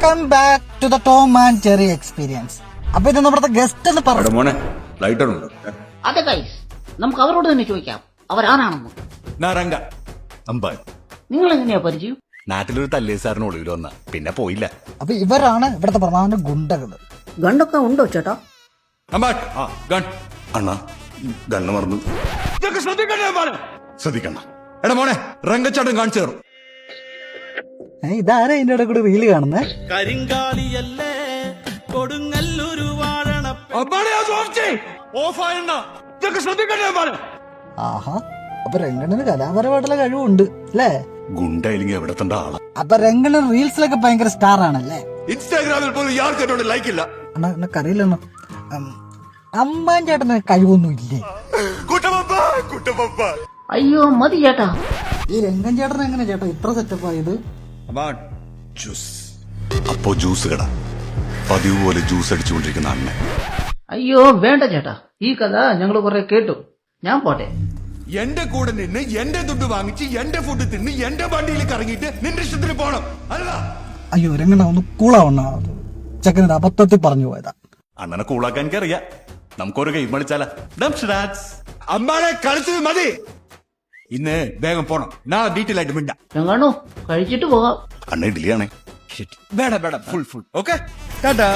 Welcome back to the Tom and Jerry experience. അപ്പൊ ഇത് നമ്മുടെ ഗസ്റ്റ് എന്ന് പറഞ്ഞു. മോനെ ലൈറ്റർ ഉണ്ട്. അതെ ഗൈസ്, നമുക്ക് അവരോട് തന്നെ ചോദിക്കാം അവരാരാണെന്ന്. നാരങ്ക അമ്പാൻ നിങ്ങൾ എങ്ങനെയാ പരിചയം? നാട്ടിലൊരു തല്ലേസാറിന് ഒളിവിൽ വന്ന പിന്നെ പോയില്ല. അപ്പൊ ഇവരാണ് ഇവിടുത്തെ പ്രധാന ഗുണ്ടകള്. ഗണ്ടൊക്കെ ഉണ്ടോ ചേട്ടാ? അമ്പാൻ ആ ഗൺ അണ്ണാ ഗണ്ണ് മറന്നു. ഇതൊക്കെ ശ്രദ്ധിക്കണ്ട. എടാ മോനെ രംഗച്ചാട്ടം കാണിച്ചു തരും. ഇതാരാ ഇതിന്റെ ഇടയിൽ കൂടെ റീല് കാണുന്നേ? കരിങ്കാലിയല്ലേ കൊടുങ്ങല്ലൊരു വാഴണ ആഹാ, അപ്പൊ രംഗണിന് കലാപരമായിട്ടുള്ള കഴിവുണ്ട് അല്ലേ? ഗുണ്ടായില്ലെങ്കിൽ എവിടെ തണ്ട ആളാ. അപ്പൊ രംഗണൻ റീൽസിലൊക്കെ ഭയങ്കര സ്റ്റാർ ആണല്ലേ? ഇൻസ്റ്റാഗ്രാമിൽ പോലും ഇയാൾക്ക് എന്നോട് ലൈക്ക് ഇല്ല. എന്നറിയില്ലെന്നോ. അമ്പാൻ ചേട്ടന് കഴിവൊന്നും ഇല്ലേ? അയ്യോ മതി ചേട്ടാ. ഈ രംഗൻ ചേട്ടൻ എങ്ങനെ ചേട്ടാ ഇത്ര സെറ്റപ്പ് ആയത്? ജ്യൂസ് അപ്പോ ജ്യൂസ് കട പതിവ് പോലെ ജ്യൂസ് അടിച്ചുകൊണ്ടിരിക്കുന്ന അണ്ണൻ. അയ്യോ വേണ്ട ചേട്ടാ, ഈ കഥ ഞങ്ങൾ കുറെ കേട്ടു. ഞാൻ പോട്ടെ. എന്റെ കൂടെ നിന്ന് എന്റെ ദുഡ് വാങ്ങിച്ച് എന്റെ ഫുഡ് തിന്ന് എന്റെ വണ്ടിയിൽ കറങ്ങിയിട്ട് നിന്റെ ഇഷ്ടത്തിന് പോണം അല്ല? അയ്യോ രംഗണ ഒന്ന് കൂളാവണ്ണ, ചെക്കനത് അബദ്ധത്തിൽ പറഞ്ഞു പോയതാ. അണ്ണനെ കൂളാക്കാൻ എനിക്കറിയാം. നമുക്കൊരു ഗെയിം കളിച്ചാലാ? അമ്മാനെ കളിച്ചത് മതി. ഇന്ന് വേഗം പോണം. നാളെ ഡീറ്റെയിൽ ആയിട്ട് മിണ്ടാ. രംഗാണോ കഴിച്ചിട്ട് പോകാം. അണ്ണ ഇഡ്ഡലിയാണേ. വേണ്ട ഫുൾ ഓക്കെ ടാറ്റാ.